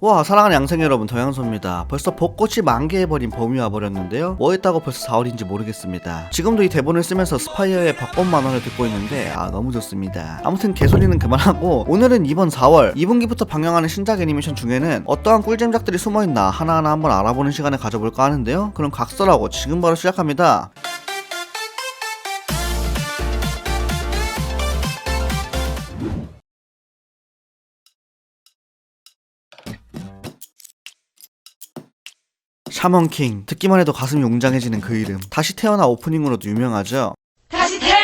와, 사랑하는 양생 여러분, 더양소입니다. 벌써 벚꽃이 만개해버린 봄이 와버렸는데요. 뭐 했다고 벌써 4월인지 모르겠습니다. 지금도 이 대본을 쓰면서 스파이어의 벚꽃 만화를 듣고 있는데 너무 좋습니다. 아무튼 개소리는 그만하고 오늘은 이번 4월 2분기부터 방영하는 신작 애니메이션 중에는 어떠한 꿀잼작들이 숨어있나 하나하나 한번 알아보는 시간을 가져볼까 하는데요. 그럼 각설하고 지금 바로 시작합니다. 샤먼킹, 듣기만 해도 가슴이 웅장해지는 그 이름. 다시 태어나 오프닝으로도 유명하죠. 다시 태어나.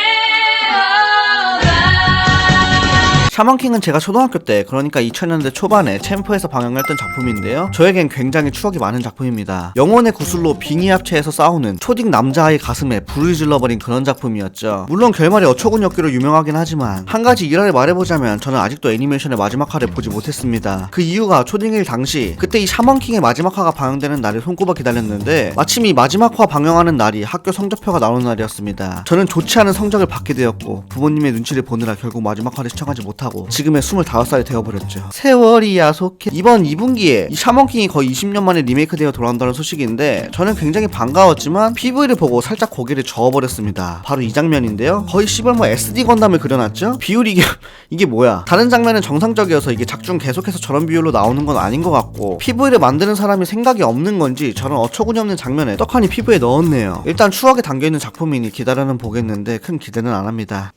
샤먼킹은 제가 초등학교 때, 그러니까 2000년대 초반에 챔프에서 방영했던 작품인데요. 저에겐 굉장히 추억이 많은 작품입니다. 영혼의 구슬로 빙의 합체해서 싸우는 초딩 남자아이 가슴에 불을 질러버린 그런 작품이었죠. 물론 결말이 어처구니없기로 유명하긴 하지만 한 가지 일화를 말해보자면 저는 아직도 애니메이션의 마지막 화를 보지 못했습니다. 그 이유가 초딩일 당시 그때 이 샤먼킹의 마지막 화가 방영되는 날을 손꼽아 기다렸는데 마침 이 마지막 화 방영하는 날이 학교 성적표가 나오는 날이었습니다. 저는 좋지 않은 성적을 받게 되었고 부모님의 눈치를 보느라 결국 마지막 화를 시청하지 못하고 지금의 25살이 되어버렸죠. 세월이 야속해. 이번 2분기에 이 샤먼킹이 거의 20년 만에 리메이크되어 돌아온다는 소식인데 저는 굉장히 반가웠지만 PV를 보고 살짝 고개를 저어버렸습니다. 바로 이 장면인데요. 거의 시벌 SD 건담을 그려놨죠? 비율이 이게 뭐야. 다른 장면은 정상적이어서 이게 작중 계속해서 저런 비율로 나오는 건 아닌 것 같고 PV를 만드는 사람이 생각이 없는 건지 저런 어처구니없는 장면에 떡하니 PV에 넣었네요. 일단 추억에 담겨있는 작품이니 기다려는 보겠는데 큰 기대는 안합니다.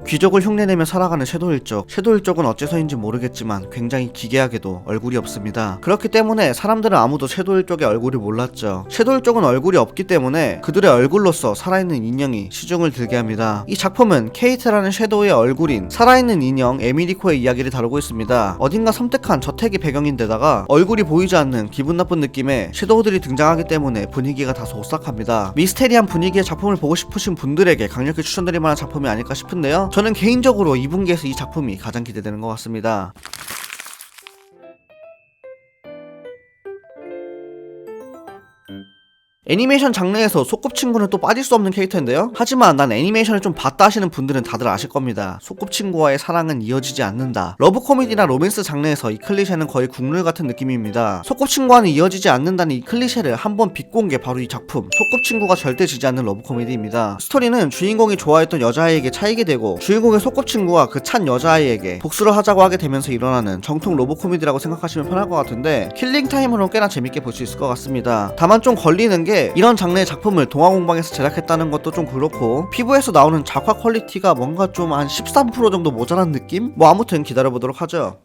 귀족을 흉내내며 살아가는 섀도일족. 섀도일족은 어째서인지 모르겠지만 굉장히 기괴하게도 얼굴이 없습니다. 그렇기 때문에 사람들은 아무도 섀도일족의 얼굴을 몰랐죠. 섀도일족은 얼굴이 없기 때문에 그들의 얼굴로서 살아있는 인형이 시중을 들게 합니다. 이 작품은 케이트라는 섀도우의 얼굴인 살아있는 인형 에미리코의 이야기를 다루고 있습니다. 어딘가 섬뜩한 저택이 배경인데다가 얼굴이 보이지 않는 기분 나쁜 느낌의 섀도우들이 등장하기 때문에 분위기가 다소 오싹합니다. 미스테리한 분위기의 작품을 보고 싶으신 분들에게 강력히 추천드릴 만한 작품이 아닐까 싶은데요. 저는 개인적으로 2분기에서 이 작품이 가장 기대되는 것 같습니다. 애니메이션 장르에서 소꿉친구는 또 빠질 수 없는 캐릭터인데요. 하지만 난 애니메이션을 좀 봤다 하시는 분들은 다들 아실 겁니다. 소꿉친구와의 사랑은 이어지지 않는다. 러브 코미디나 로맨스 장르에서 이 클리셰는 거의 국룰 같은 느낌입니다. 소꿉친구와는 이어지지 않는다는 이 클리셰를 한번 비꼰 게 바로 이 작품 소꿉친구가 절대 지지 않는 러브 코미디입니다. 스토리는 주인공이 좋아했던 여자아이에게 차이게 되고 주인공의 소꿉친구와 그 찬 여자아이에게 복수를 하자고 하게 되면서 일어나는 정통 러브 코미디라고 생각하시면 편할 것 같은데 킬링타임으로 꽤나 재밌게 볼 수 있을 것 같습니다. 다만 좀 걸리는 게 이런 장르의 작품을 동화공방에서 제작했다는 것도 좀 그렇고 피부에서 나오는 작화 퀄리티가 뭔가 좀 한 13% 정도 모자란 느낌? 뭐 아무튼 기다려보도록 하죠.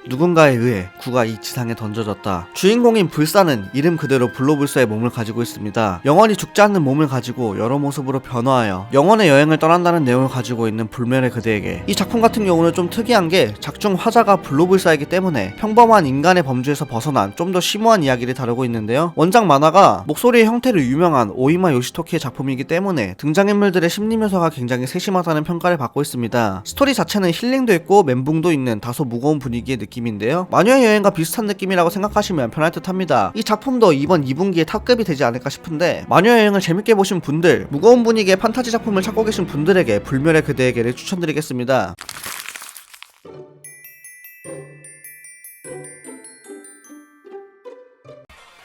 누군가에 의해 구가 이 지상에 던져졌다. 주인공인 불사는 이름 그대로 불로불사의 몸을 가지고 있습니다. 영원히 죽지 않는 몸을 가지고 여러 모습으로 변화하여 영원의 여행을 떠난다는 내용을 가지고 있는 불멸의 그대에게 이 작품 같은 경우는 좀 특이한 게 작중 화자가 불로불사이기 때문에 평범한 인간의 범주에서 벗어난 좀 더 심오한 이야기를 다루고 있는데요. 원작 만화가 목소리의 형태로 유명한 오이마 요시토키의 작품이기 때문에 등장인물들의 심리 묘사가 굉장히 세심하다는 평가를 받고 있습니다. 스토리 자체는 힐링도 있고 멘붕도 있는 다소 무거운 분위기의 느낌인데요. 마녀의 여행과 비슷한 느낌이라고 생각하시면 편할 듯 합니다. 이 작품도 이번 2분기에 탑급이 되지 않을까 싶은데 마녀의 여행을 재밌게 보신 분들, 무거운 분위기의 판타지 작품을 찾고 계신 분들에게 불멸의 그대에게를 추천드리겠습니다.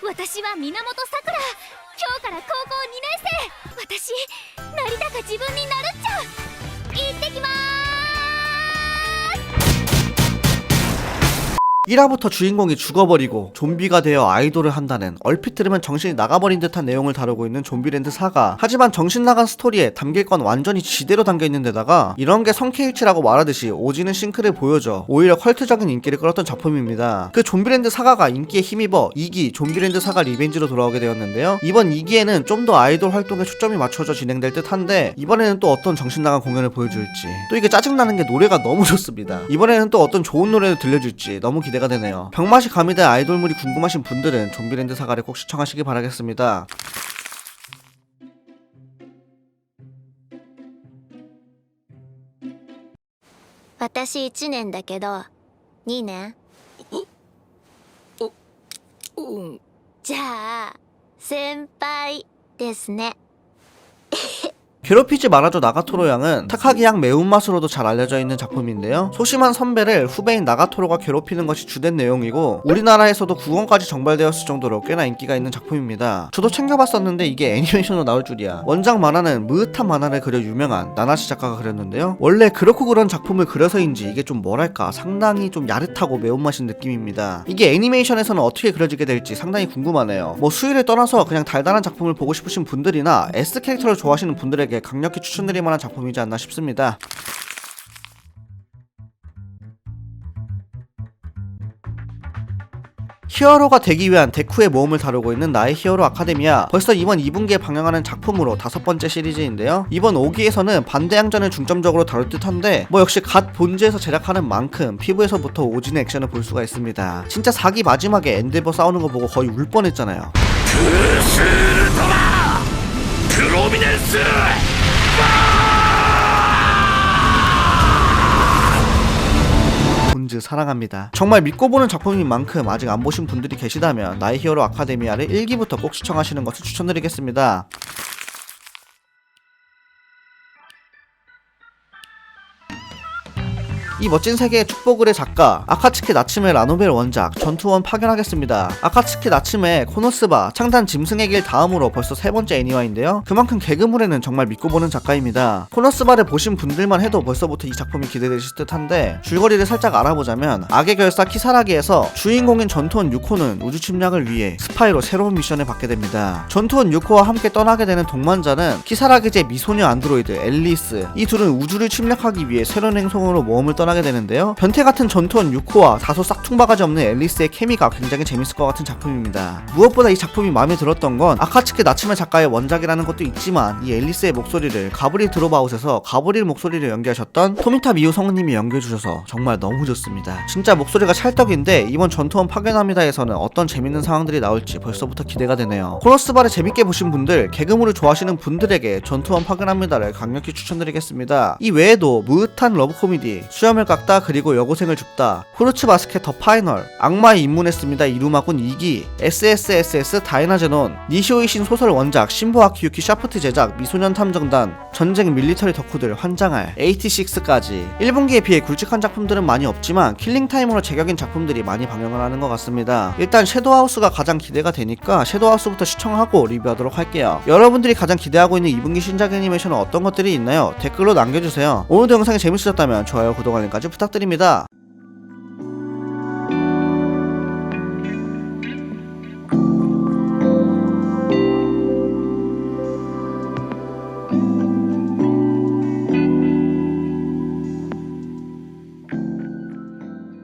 私は源さくら。今日から高校2年生。私なりたか自分になるっちゃ。行ってきまーす。 1화부터 주인공이 죽어버리고 좀비가 되어 아이돌을 한다는 얼핏 들으면 정신이 나가버린 듯한 내용을 다루고 있는 좀비랜드 사가. 하지만 정신 나간 스토리에 담길 건 완전히 지대로 담겨있는 데다가 이런 게 성케일치라고 말하듯이 오지는 싱크를 보여줘 오히려 컬트적인 인기를 끌었던 작품입니다. 그 좀비랜드 사가가 인기에 힘입어 2기 좀비랜드 사가 리벤지로 돌아오게 되었는데요. 이번 2기에는 좀 더 아이돌 활동에 초점이 맞춰져 진행될 듯 한데 이번에는 또 어떤 정신나간 공연을 보여줄지, 또 이게 짜증나는 게 노래가 너무 좋습니다. 이번에는 또 어떤 좋은 노래를 들려줄지 너무 기대가 되네요. 병맛이 가미된 아이돌물이 궁금하신 분들은 좀비랜드 사가를 꼭 시청하시기 바라겠습니다. 私1年だけど2年。じゃあ先輩ですね。 괴롭히지 말아줘 나가토로 양은 타카기 양 매운맛으로도 잘 알려져 있는 작품인데요. 소심한 선배를 후배인 나가토로가 괴롭히는 것이 주된 내용이고 우리나라에서도 9권까지 정발되었을 정도로 꽤나 인기가 있는 작품입니다. 저도 챙겨봤었는데 이게 애니메이션으로 나올 줄이야. 원작 만화는 무릇한 만화를 그려 유명한 나나시 작가가 그렸는데요. 원래 그렇고 그런 작품을 그려서인지 이게 좀 뭐랄까 상당히 좀 야릇하고 매운맛인 느낌입니다. 이게 애니메이션에서는 어떻게 그려지게 될지 상당히 궁금하네요. 뭐 수위를 떠나서 그냥 달달한 작품을 보고 싶으신 분들이나 S 캐릭터를 좋아하시는 분들에게 강력히 추천드릴 만한 작품이지 않나 싶습니다. 히어로가 되기 위한 데쿠의 모험을 다루고 있는 나의 히어로 아카데미아. 벌써 이번 2분기에 방영하는 작품으로 5번째 시리즈인데요. 이번 5기에서는 반대항전을 중점적으로 다룰 듯한데 뭐 역시 갓 본즈에서 제작하는 만큼 피부에서부터 오지는 액션을 볼 수가 있습니다. 진짜 4기 마지막에 엔데버 싸우는 거 보고 거의 울 뻔했잖아요. 프로미넨스 본즈 사랑합니다. 정말 믿고 보는 작품인 만큼 아직 안 보신 분들이 계시다면 나의 히어로 아카데미아를 1기부터 꼭 시청하시는 것을 추천드리겠습니다. 이 멋진 세계의 축복을의 작가 아카츠키 나츠메 라노벨 원작 전투원 파견하겠습니다. 아카츠키 나츠메 코노스바 창단 짐승의 길 다음으로 벌써 3번째 애니화인데요. 그만큼 개그물에는 정말 믿고 보는 작가입니다. 코노스바를 보신 분들만 해도 벌써부터 이 작품이 기대되실 듯한데 줄거리를 살짝 알아보자면 악의 결사 키사라기에서 주인공인 전투원 유코는 우주 침략을 위해 스파이로 새로운 미션을 받게 됩니다. 전투원 유코와 함께 떠나게 되는 동반자는 키사라기제 미소녀 안드로이드 앨리스. 이 둘은 우주를 침략하기 위해 새로운 행성으로 모험을 떠나게 되는데요. 변태같은 전투원 유코와 다소 싹퉁바가지 없는 앨리스의 케미가 굉장히 재밌을 것 같은 작품입니다. 무엇보다 이 작품이 마음에 들었던 건 아카츠키 나츠메 작가의 원작이라는 것도 있지만 이 앨리스의 목소리를 가브릴 드로바웃에서 가브릴 목소리를 연기하셨던 토미타 미우 성우님이 연기해주셔서 정말 너무 좋습니다. 진짜 목소리가 찰떡인데 이번 전투원 파견합니다에서는 어떤 재밌는 상황들이 나올지 벌써부터 기대가 되네요. 코노스바를 재밌게 보신 분들, 개그물을 좋아하시는 분들에게 전투원 파견합니다를 강력히 추천드리겠습니다. 이 외에도 무릇한 러브 코미디, 수염을 깎다 그리고 여고생을 줍다, 후르츠 바스켓 더 파이널, 악마의 입문했습니다 이루마군 2기, SSSS 다이나제논, 니시오이신 소설 원작 신보 아키유키 샤프트 제작 미소년 탐정단, 전쟁 밀리터리 덕후들 환장할 86까지 1분기에 비해 굵직한 작품들은 많이 없지만 킬링타임으로 제격인 작품들이 많이 방영을 하는 것 같습니다. 일단 섀도우하우스가 가장 기대가 되니까 섀도우하우스부터 시청하고 리뷰하도록 할게요. 여러분들이 가장 기대하고 있는 2분기 신작 애니메이션은 어떤 것들이 있나요? 댓글로 남겨주세요. 오늘도 영상이 재밌으셨다면 좋아요, 구독, 알림까지 부탁드립니다.